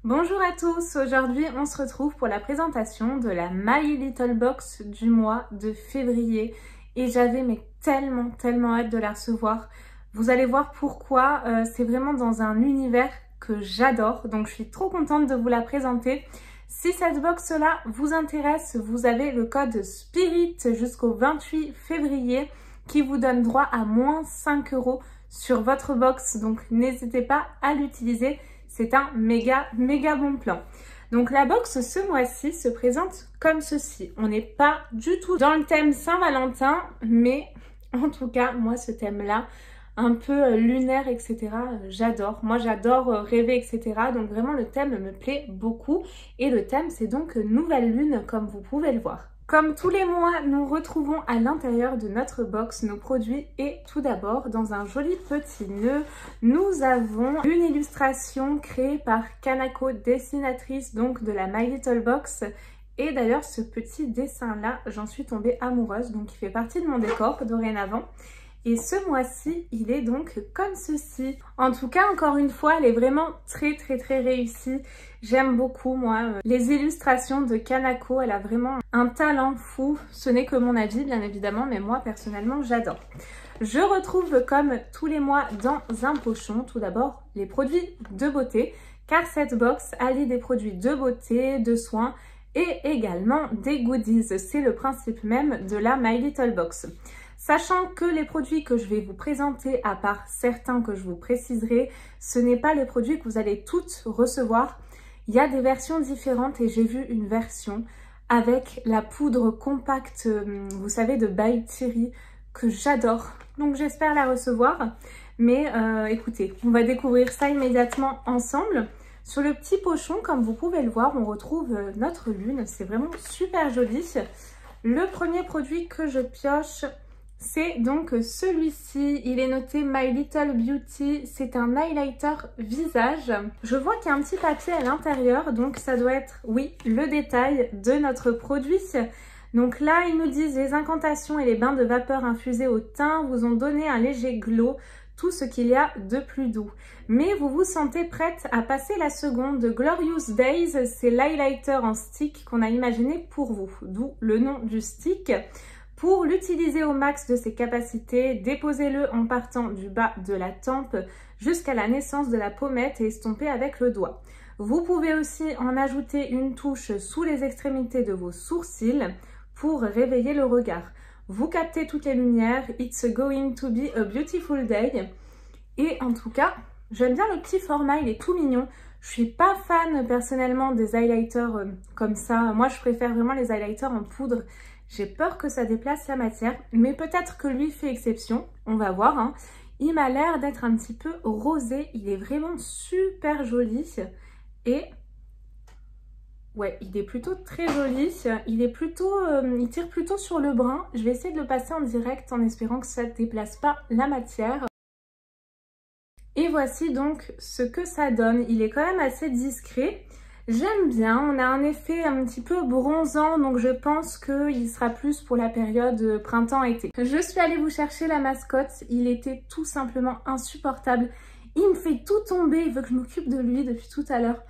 Bonjour à tous, aujourd'hui on se retrouve pour la présentation de la My Little Box du mois de février et j'avais tellement hâte de la recevoir. Vous allez voir pourquoi, c'est vraiment dans un univers que j'adore, donc je suis trop contente de vous la présenter. Si cette box-là vous intéresse, vous avez le code SPIRIT jusqu'au 28 février qui vous donne droit à moins 5 € sur votre box, donc n'hésitez pas à l'utiliser. C'est un méga bon plan. Donc la box ce mois-ci se présente comme ceci. On n'est pas du tout dans le thème Saint-Valentin, mais en tout cas, moi ce thème-là, un peu lunaire, etc., j'adore. Moi j'adore rêver, etc. Donc vraiment le thème me plaît beaucoup. Et le thème c'est donc nouvelle lune, comme vous pouvez le voir. Comme tous les mois, nous retrouvons à l'intérieur de notre box nos produits et tout d'abord, dans un joli petit nœud, nous avons une illustration créée par Kanako, dessinatrice donc de la My Little Box. Et d'ailleurs, ce petit dessin-là, j'en suis tombée amoureuse, donc il fait partie de mon décor dorénavant. Et ce mois-ci, il est donc comme ceci. En tout cas, encore une fois, elle est vraiment très réussie. J'aime beaucoup, moi, les illustrations de Kanako. Elle a vraiment un talent fou. Ce n'est que mon avis, bien évidemment, mais moi, personnellement, j'adore. Je retrouve, comme tous les mois, dans un pochon, tout d'abord, les produits de beauté, car cette box allie des produits de beauté, de soins et également des goodies. C'est le principe même de la My Little Box. Sachant que les produits que je vais vous présenter, à part certains que je vous préciserai, ce n'est pas les produits que vous allez toutes recevoir. Il y a des versions différentes et j'ai vu une version avec la poudre compacte, vous savez, de By Thierry, que j'adore. Donc j'espère la recevoir. Mais écoutez, on va découvrir ça immédiatement ensemble. Sur le petit pochon, comme vous pouvez le voir, on retrouve notre lune. C'est vraiment super joli. Le premier produit que je pioche, c'est donc celui-ci. Il est noté My Little Beauty. C'est un highlighter visage. Je vois qu'il y a un petit papier à l'intérieur, donc ça doit être, oui, le détail de notre produit. Donc là, ils nous disent les incantations et les bains de vapeur infusés au thym vous ont donné un léger glow, tout ce qu'il y a de plus doux. Mais vous vous sentez prête à passer la seconde. Glorious Days, c'est l'highlighter en stick qu'on a imaginé pour vous, d'où le nom du stick. Pour l'utiliser au max de ses capacités, déposez-le en partant du bas de la tempe jusqu'à la naissance de la pommette et estompez avec le doigt. Vous pouvez aussi en ajouter une touche sous les extrémités de vos sourcils pour réveiller le regard. Vous captez toutes les lumières, it's going to be a beautiful day. Et en tout cas, j'aime bien le petit format, il est tout mignon. Je suis pas fan personnellement des highlighters comme ça. Moi, je préfère vraiment les highlighters en poudre. J'ai peur que ça déplace la matière, mais peut-être que lui fait exception. On va voir, hein. Il m'a l'air d'être un petit peu rosé. Il est vraiment super joli. Et ouais, il est plutôt très joli. Il tire plutôt sur le brun. Je vais essayer de le passer en direct en espérant que ça ne déplace pas la matière. Et voici donc ce que ça donne. Il est quand même assez discret. J'aime bien, on a un effet un petit peu bronzant, donc je pense qu'il sera plus pour la période printemps-été. Je suis allée vous chercher la mascotte, il était tout simplement insupportable. Il me fait tout tomber, il veut que je m'occupe de lui depuis tout à l'heure.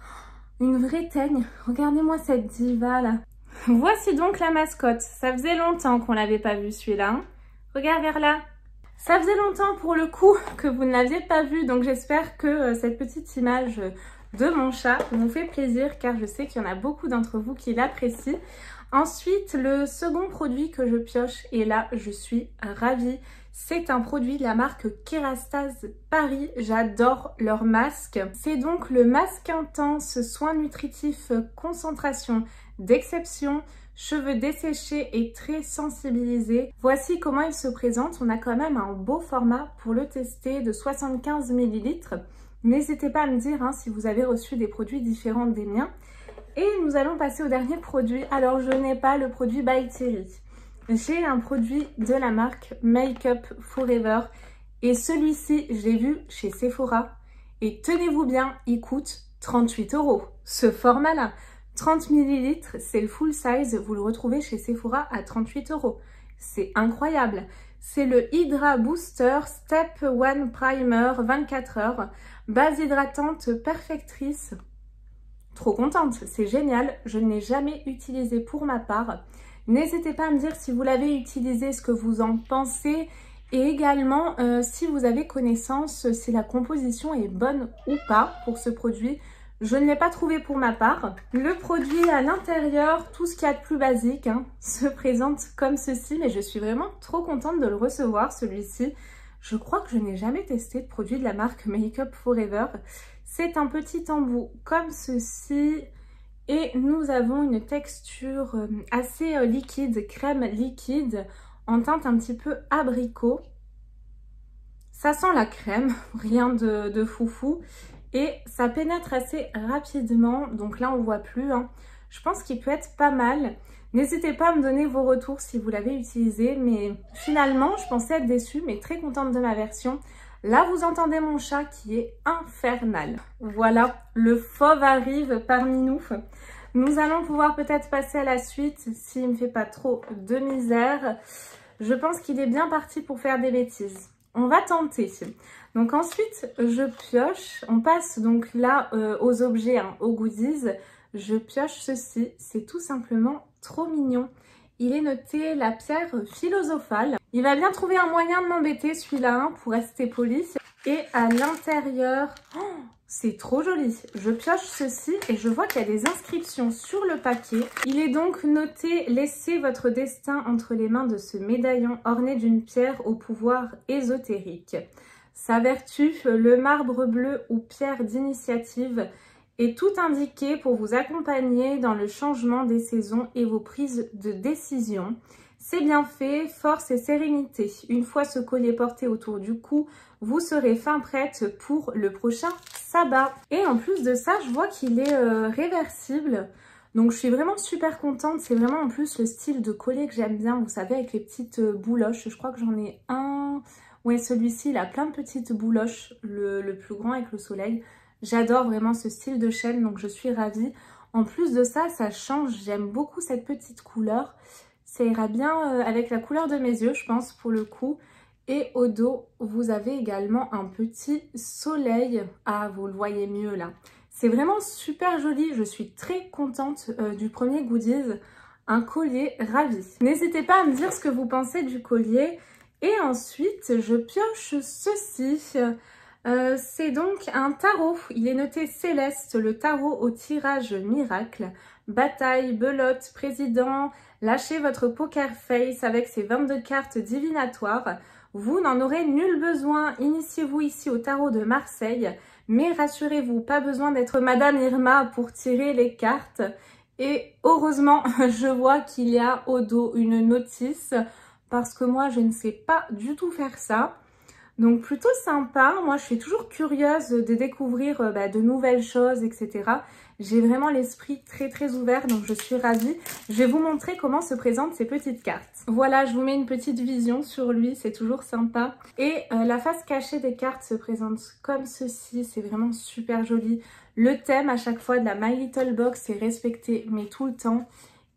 Une vraie teigne, regardez-moi cette diva là. Voici donc la mascotte, ça faisait longtemps qu'on l'avait pas vu celui-là. Hein. Regarde vers là. Ça faisait longtemps pour le coup que vous ne l'aviez pas vu, donc j'espère que cette petite image de mon chat vous fait plaisir car je sais qu'il y en a beaucoup d'entre vous qui l'apprécient. Ensuite, le second produit que je pioche, et là je suis ravie, c'est un produit de la marque Kerastase Paris. J'adore leur masque. C'est donc le masque intense soin nutritif concentration d'exception, cheveux desséchés et très sensibilisés. Voici comment il se présente. On a quand même un beau format pour le tester de 75 ml. N'hésitez pas à me dire si vous avez reçu des produits différents des miens. Et nous allons passer au dernier produit. Alors, je n'ai pas le produit By Thierry. J'ai un produit de la marque Make Up Forever. Et celui-ci, je l'ai vu chez Sephora. Et tenez-vous bien, il coûte 38 €. Ce format-là, 30 ml, c'est le full size. Vous le retrouvez chez Sephora à 38 €. C'est incroyable. C'est le Hydra Booster Step 1 Primer 24 heures. Base hydratante perfectrice. trop contente, c'est génial. Je ne l'ai jamais utilisé pour ma part. N'hésitez pas à me dire si vous l'avez utilisé, ce que vous en pensez. Et également, si vous avez connaissance, si la composition est bonne ou pas pour ce produit. Je ne l'ai pas trouvé pour ma part. Le produit à l'intérieur, tout ce qu'il y a de plus basique, hein, se présente comme ceci. Mais je suis vraiment trop contente de le recevoir, celui-ci. Je crois que je n'ai jamais testé de produit de la marque Make Up For Ever. C'est un petit embout comme ceci. Et nous avons une texture assez liquide, crème liquide, en teinte un petit peu abricot. Ça sent la crème, rien de foufou. Et ça pénètre assez rapidement, donc là on ne voit plus. Hein. Je pense qu'il peut être pas mal. N'hésitez pas à me donner vos retours si vous l'avez utilisé. Mais finalement, je pensais être déçue, mais très contente de ma version. Là, vous entendez mon chat qui est infernal. Voilà, le fauve arrive parmi nous. Nous allons pouvoir peut-être passer à la suite s'il ne me fait pas trop de misère. Je pense qu'il est bien parti pour faire des bêtises. On va tenter. Donc ensuite, je pioche. On passe donc là aux objets, hein, aux goodies. Je pioche ceci. C'est tout simplement trop mignon. Il est noté la pierre philosophale. Il va bien trouver un moyen de m'embêter celui-là, hein, pour rester poli. Et à l'intérieur, oh, c'est trop joli. Je pioche ceci et je vois qu'il y a des inscriptions sur le paquet. Il est donc noté « Laissez votre destin entre les mains de ce médaillon orné d'une pierre au pouvoir ésotérique. Sa vertu, le marbre bleu ou pierre d'initiative, est tout indiqué pour vous accompagner dans le changement des saisons et vos prises de décision. C'est bien fait, force et sérénité. Une fois ce collier porté autour du cou, vous serez fin prête pour le prochain sabbat. » Et en plus de ça, je vois qu'il est réversible. Donc je suis vraiment super contente. C'est vraiment en plus le style de collier que j'aime bien. Vous savez, avec les petites bouloches. Je crois que j'en ai un. Ouais, celui-ci, il a plein de petites bouloches. Le plus grand avec le soleil. J'adore vraiment ce style de chaîne, donc je suis ravie. En plus de ça, ça change. J'aime beaucoup cette petite couleur. Ça ira bien avec la couleur de mes yeux, je pense, pour le coup. Et au dos, vous avez également un petit soleil. Ah, vous le voyez mieux là. C'est vraiment super joli. Je suis très contente du premier goodies. Un collier ravi. N'hésitez pas à me dire ce que vous pensez du collier. Et ensuite, je pioche ceci. C'est donc un tarot. Il est noté Céleste, le tarot au tirage miracle. Bataille, belote, président, lâchez votre poker face avec ses 22 cartes divinatoires. Vous n'en aurez nul besoin. Initiez-vous ici au tarot de Marseille. Mais rassurez-vous, pas besoin d'être Madame Irma pour tirer les cartes. Et heureusement, je vois qu'il y a au dos une notice parce que moi, je ne sais pas du tout faire ça. Donc plutôt sympa, moi je suis toujours curieuse de découvrir de nouvelles choses, etc. J'ai vraiment l'esprit très ouvert, donc je suis ravie. Je vais vous montrer comment se présentent ces petites cartes. Voilà, je vous mets une petite vision sur lui, c'est toujours sympa. Et la face cachée des cartes se présente comme ceci, c'est vraiment super joli. Le thème à chaque fois de la My Little Box est respecté, mais tout le temps.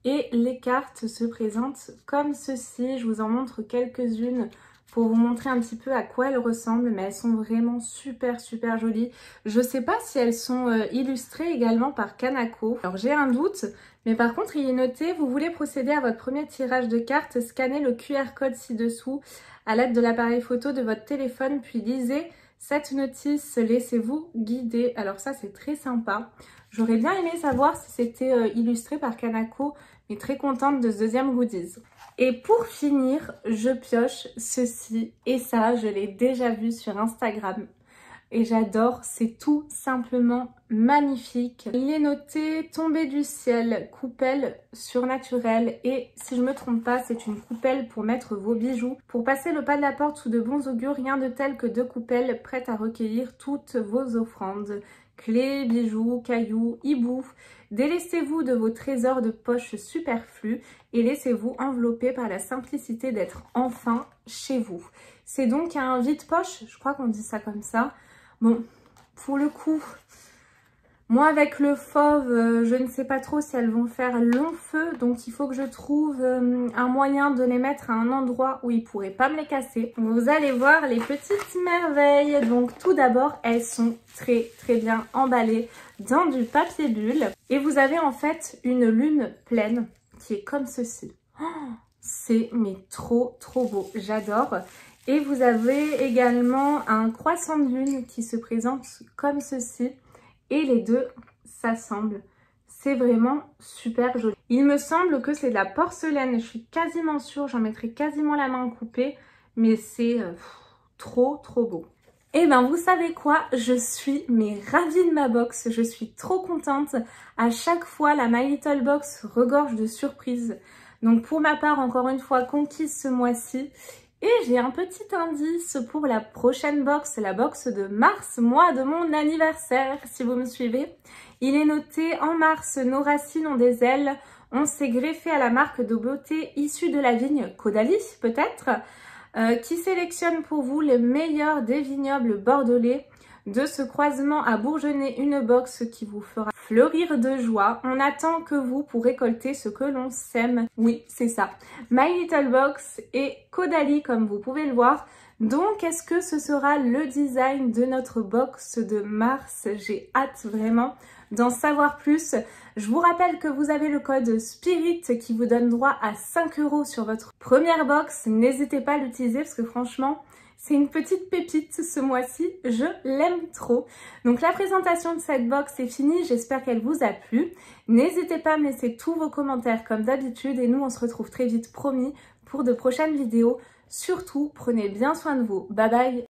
Et les cartes se présentent comme ceci, je vous en montre quelques-unes pour vous montrer un petit peu à quoi elles ressemblent, mais elles sont vraiment super jolies. Je sais pas si elles sont illustrées également par Kanako. Alors j'ai un doute, mais par contre il est noté, vous voulez procéder à votre premier tirage de cartes, scannez le QR code ci-dessous à l'aide de l'appareil photo de votre téléphone, puis lisez cette notice, laissez-vous guider. Alors ça c'est très sympa. J'aurais bien aimé savoir si c'était illustré par Kanako, mais très contente de ce deuxième goodies. Et pour finir, je pioche ceci. Et ça, je l'ai déjà vu sur Instagram. Et j'adore, c'est tout simplement magnifique. Il est noté tombée du ciel, coupelle surnaturelle. Et si je me trompe pas, c'est une coupelle pour mettre vos bijoux. Pour passer le pas de la porte sous de bons augures, rien de tel que 2 coupelles prêtes à recueillir toutes vos offrandes. Clés, bijoux, cailloux, hiboux. Délaissez-vous de vos trésors de poche superflus et laissez-vous envelopper par la simplicité d'être enfin chez vous. C'est donc un vide-poche, je crois qu'on dit ça comme ça. Bon, pour le coup, Moi avec le fauve, je ne sais pas trop si elles vont faire long feu, donc il faut que je trouve un moyen de les mettre à un endroit où ils ne pourraient pas me les casser. Vous allez voir les petites merveilles. Donc tout d'abord, elles sont très bien emballées dans du papier bulle. Et vous avez en fait une lune pleine qui est comme ceci. Oh, c'est mais trop beau, j'adore. Et vous avez également un croissant de lune qui se présente comme ceci. Et les deux s'assemblent. C'est vraiment super joli. Il me semble que c'est de la porcelaine. Je suis quasiment sûre, j'en mettrai quasiment la main coupée. Mais c'est trop beau. Et ben vous savez quoi, je suis ravie de ma box. Je suis trop contente. À chaque fois, la My Little Box regorge de surprises. Donc pour ma part, encore une fois, conquise ce mois-ci. Et j'ai un petit indice pour la prochaine box, la box de mars, mois de mon anniversaire, si vous me suivez. Il est noté en mars, nos racines ont des ailes, on s'est greffé à la marque de beauté issue de la vigne Caudalie, peut-être, qui sélectionne pour vous les meilleurs des vignobles bordelais. De ce croisement à bourgeonner une box qui vous fera fleurir de joie. On attend que vous pour récolter ce que l'on sème. Oui, c'est ça. My Little Box et Caudalie, comme vous pouvez le voir. Donc, est-ce que ce sera le design de notre box de mars? J'ai hâte vraiment d'en savoir plus. Je vous rappelle que vous avez le code SPIRIT qui vous donne droit à 5 € sur votre première box. N'hésitez pas à l'utiliser parce que franchement, c'est une petite pépite ce mois-ci, je l'aime trop. Donc la présentation de cette box est finie, j'espère qu'elle vous a plu. N'hésitez pas à me laisser tous vos commentaires comme d'habitude et nous on se retrouve très vite promis pour de prochaines vidéos. Surtout, prenez bien soin de vous. Bye bye!